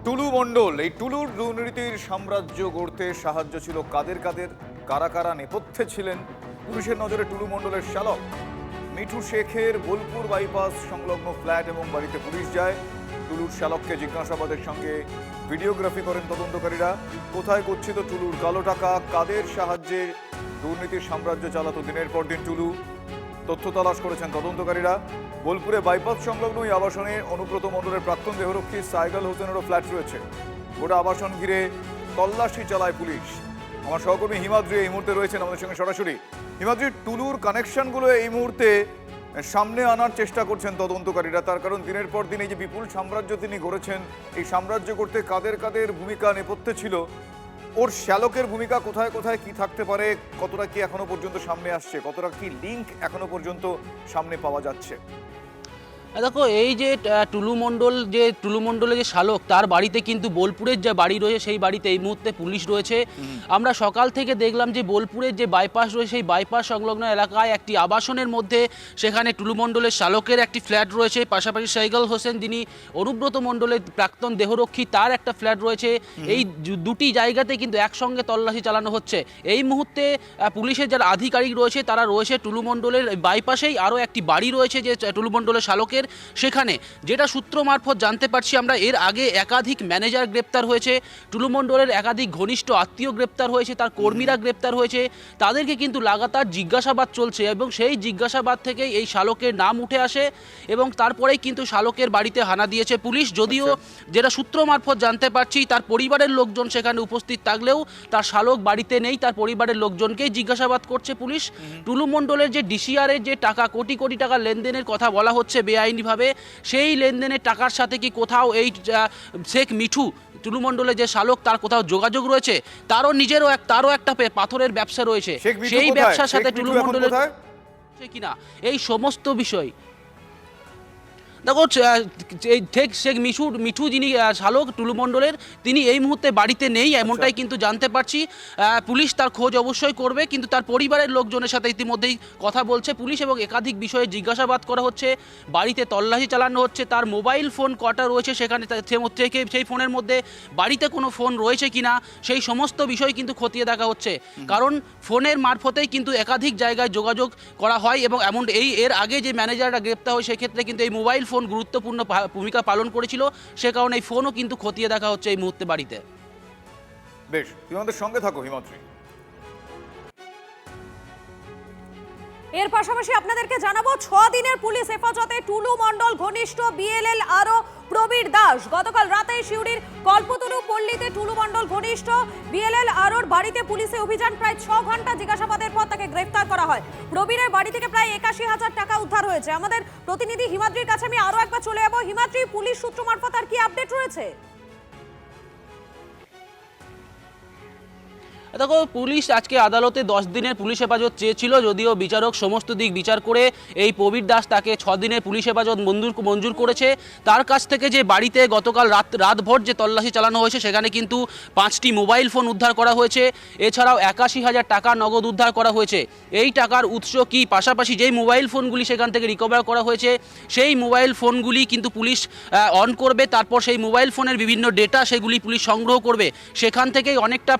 টুলু মণ্ডল, এই টুলুর দুর্নীতির সাম্রাজ্য গড়তে সাহায্য ছিল কাদের কাদের, কারা কারা নেপথ্যে ছিলেন? পুলিশের নজরে টুলু মণ্ডলের শ্যালক মিঠু শেখের বোলপুর বাইপাস সংলগ্ন ফ্ল্যাট এবং বাড়িতে পুলিশ যায়। টুলুর শ্যালককে জিজ্ঞাসাবাদের সঙ্গে ভিডিওগ্রাফি করেন তদন্তকারীরা। কোথায় গচ্ছিত টুলুর কালো টাকা, কাদের সাহায্যে দুর্নীতির সাম্রাজ্য চালাতো দিনের পর দিন টুলু, তথ্য তালাশ করেছেন তদন্তকারীরা। বোলপুরে বাইপাস সংলগ্ন এই আবাসনে অনুব্রত মণ্ডলের প্রাক্তন দেহরক্ষী সাইগাল হোসেনেরও ফ্ল্যাট রয়েছে। গোটা আবাসন ঘিরে তল্লাশি চালায় পুলিশ। আমার সহকর্মী হিমাদ্রি এই মুহূর্তে রয়েছেন আমাদের সঙ্গে সরাসরি। হিমাদ্রি, টুলুর কানেকশনগুলো এই মুহূর্তে সামনে আনার চেষ্টা করছেন তদন্তকারীরা, তার কারণ দিনের পর দিন এই যে বিপুল সাম্রাজ্য তিনি গড়েছেন, এই সাম্রাজ্য করতে কাদের কাদের ভূমিকা নেপথ্যে ছিল, ওর শ্যালকের ভূমিকা কোথায় কোথায় কি থাকতে পারে, কতটা কি এখনো পর্যন্ত সামনে আসছে, কতটা কি লিঙ্ক এখনো পর্যন্ত সামনে পাওয়া যাচ্ছে? দেখো, এই যে টুলু মণ্ডলের যে শালক, তার বাড়িতে কিন্তু বোলপুরের যে বাড়ি রয়েছে সেই বাড়িতে এই মুহূর্তে পুলিশ রয়েছে। আমরা সকাল থেকে দেখলাম যে বোলপুরের যে বাইপাস রয়েছে সেই বাইপাস সংলগ্ন এলাকায় একটি আবাসনের মধ্যে সেখানে টুলু মণ্ডলের শালকের একটি ফ্ল্যাট রয়েছে, পাশাপাশি সাইগাল হোসেন যিনি অনুব্রত মণ্ডলের প্রাক্তন দেহরক্ষী তার একটা ফ্ল্যাট রয়েছে। এই দুটি জায়গাতে কিন্তু একসঙ্গে তল্লাশি চালানো হচ্ছে। এই মুহূর্তে পুলিশের যারা আধিকারিক রয়েছে তারা রয়েছে টুলু মণ্ডলের বাইপাসেই। আরও একটি বাড়ি রয়েছে যে টুলু মণ্ডলের শালকের, সেখানে যেটা সূত্র মারফত জানতে পারছি আমরা, এর আগে একাধিক ম্যানেজার গ্রেপ্তার হয়েছে, টুলু মণ্ডলের একাধিক ঘনিষ্ঠ আত্মীয় গ্রেপ্তার হয়েছে, তার কর্মীরা গ্রেপ্তার হয়েছে। তাদেরকে কিন্তু লাগাতার জিজ্ঞাসাবাদ চলছে এবং সেই জিজ্ঞাসাবাদ থেকেই এই শালকের নাম উঠে আসে এবং তারপরেই কিন্তু শালকের বাড়িতে হানা দিয়েছে পুলিশ। যদিও যেটা সূত্র মারফত জানতে পারছি, তার পরিবারের লোকজন সেখানে উপস্থিত থাকলেও তার শালক বাড়িতে নেই, তার পরিবারের লোকজনকেই জিজ্ঞাসাবাদ করছে পুলিশ। টুলু মণ্ডলের যে ডিসিআরের যে টাকা, কোটি কোটি টাকা লেনদেনের কথা বলা হচ্ছে বেআইনিভাবে, সেই লেনদেনের টাকার সাথে কি কোথাও এই শেখ মিঠু, টুলু মণ্ডলের যে শালক, তার কোথাও যোগাযোগ রয়েছে? তারও একটা পাথরের ব্যবসা রয়েছে, সেই ব্যবসার সাথে টুলু মণ্ডলের কিনা এই সমস্ত বিষয়। দেখো, এই শেখ মিঠু যিনি শালক টুলু মণ্ডলের, তিনি এই মুহূর্তে বাড়িতে নেই এমনটাই কিন্তু জানতে পারছি। পুলিশ তার খোঁজ অবশ্যই করবে, কিন্তু তার পরিবারের লোকজনের সাথে ইতিমধ্যেই কথা বলছে পুলিশ এবং একাধিক বিষয়ে জিজ্ঞাসাবাদ করা হচ্ছে, বাড়িতে তল্লাশি চালানো হচ্ছে। তার মোবাইল ফোন কটা রয়েছে সেখানে থেকে সেই ফোনের মধ্যে বাড়িতে কোনো ফোন রয়েছে কিনা সেই সমস্ত বিষয় কিন্তু খতিয়ে দেখা হচ্ছে। কারণ ফোনের মারফতেই কিন্তু একাধিক জায়গায় যোগাযোগ করা হয় এবং এর আগে যে ম্যানেজাররা গ্রেপ্তার হয় সেক্ষেত্রে কিন্তু এই মোবাইল ফোন গুরুত্বপূর্ণ ভূমিকা পালন করেছিল, সে কারণে এই ফোনও কিন্তু খতিয়ে দেখা হচ্ছে এই মুহূর্তে বাড়িতে। বেশ, তুমি আমাদের সঙ্গে থাকো হিমাদ্রি। এর পাশাপাশি আপনাদেরকে জানাবো 6 দিনের পুলিশ হেফাজতে টুলু মণ্ডল ঘনিষ্ঠ বিএলএল আরো প্রবীর দাস। গতকাল রাতে সিউড়ির কল্পতরু পল্লীতে টুলু মণ্ডল ঘনিষ্ঠ বিএলএল আরোর বাড়িতে পুলিশে অভিযান, প্রায় 6 ঘন্টা জিজ্ঞাসাবাদের পর তাকে গ্রেফতার করা হয়। প্রবীরের বাড়ি থেকে প্রায় 81,000 টাকা উদ্ধার হয়েছে। আমাদের প্রতিনিধি হিমাদ্রির কাছে আমি আরো একবার চলে যাবো। হিমাদ্রি, পুলিশ সূত্র মারফত আর কি আপডেট রয়েছে? দেখো, পুলিশ আজকে আদালতে 10 দিনের পুলিশ হেফাজত চেয়েছিল, যদিও বিচারক সমস্ত দিক বিচার করে এই প্রবীর দাস তাকে 6 দিনের পুলিশ হেফাজত মঞ্জুর করেছে। তার কাছ থেকে যে বাড়িতে গতকাল রাতভর যে তল্লাশি চালানো হয়েছে সেখানে কিন্তু 5টি মোবাইল ফোন উদ্ধার করা হয়েছে, এছাড়াও 81,000 টাকা নগদ উদ্ধার করা হয়েছে। এই টাকার উৎস কি, পাশাপাশি যেই মোবাইল ফোনগুলি সেখান থেকে রিকভার করা হয়েছে সেই মোবাইল ফোনগুলি কিন্তু পুলিশ অন করবে, তারপর সেই মোবাইল ফোনের বিভিন্ন ডেটা সেগুলি পুলিশ সংগ্রহ করবে। সেখান থেকেই অনেকটা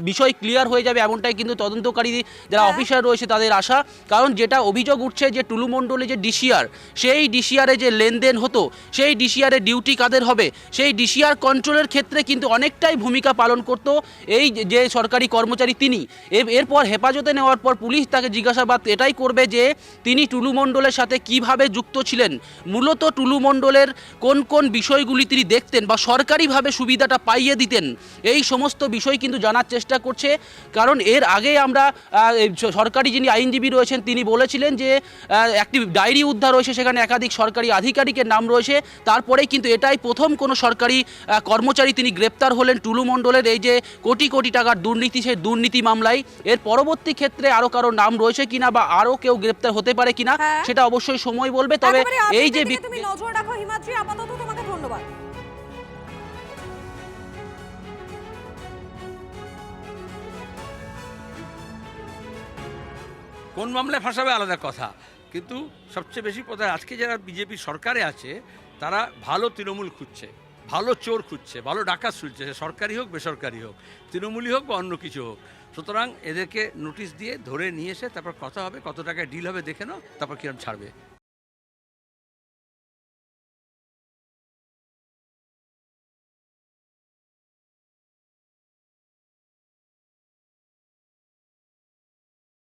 বিষয় ক্লিয়ার হয়ে যাবে এমনটাই কিন্তু তদন্তকারী যারা অফিসার রয়েছে তাদের আশা। কারণ যেটা অভিযোগ উঠছে যে টুলু মণ্ডলের যে ডিসিআর, সেই ডিসিআরে যে লেনদেন হতো, সেই ডিসিআরের ডিউটি কাদের হবে, সেই ডিসিআর কন্ট্রোলের ক্ষেত্রে কিন্তু অনেকটাই ভূমিকা পালন করত এই যে সরকারি কর্মচারী তিনি। এরপর হেফাজতে নেওয়ার পর পুলিশ তাকে জিজ্ঞাসাবাদ এটাই করবে যে তিনি টুলু মণ্ডলের সাথে কিভাবে যুক্ত ছিলেন, মূলত টুলু মণ্ডলের কোন কোন বিষয়গুলি তিনি দেখতেন বা সরকারিভাবে সুবিধাটা পাইয়ে দিতেন, এই সমস্ত বিষয় কিন্তু জানার চেষ্টা করছে। কারণ এর আগে আমরা সরকারি যিনি আইনজীবী রয়েছেন তিনি বলেছিলেন যে একটি ডায়েরি উদ্ধার হয়েছে, সেখানে একাধিক সরকারি আধিকারিকের নাম রয়েছে। তারপরেই কিন্তু এটাই প্রথম কোনো সরকারি কর্মচারী তিনি গ্রেপ্তার হলেন টুলু মণ্ডলের এই যে কোটি কোটি টাকার দুর্নীতি, সেই দুর্নীতি মামলায়। এর পরবর্তী ক্ষেত্রে আরও কারো নাম রয়েছে কিনা বা আরও কেউ গ্রেপ্তার হতে পারে কিনা সেটা অবশ্যই সময় বলবে। তবে এই যে তুমি নজর রাখো হিমাদ্রি, আপাতত তোমাকে ধন্যবাদ। কোন মামলায় ফাঁসাবে আলাদা কথা, কিন্তু সবচেয়ে বেশি কথা আজকে যারা বিজেপি সরকারে আছে তারা ভালো তৃণমূল খুঁজছে, ভালো চোর খুঁজছে, ভালো ডাকাত খুঁজছে, সে সরকারি হোক বেসরকারি হোক, তৃণমূলী হোক বা অন্য কিছু হোক। সুতরাং এদেরকে নোটিশ দিয়ে ধরে নিয়ে এসে তারপর কথা হবে, কত টাকায় ডিল হবে দেখে নাও, তারপর কিরম ছাড়বে।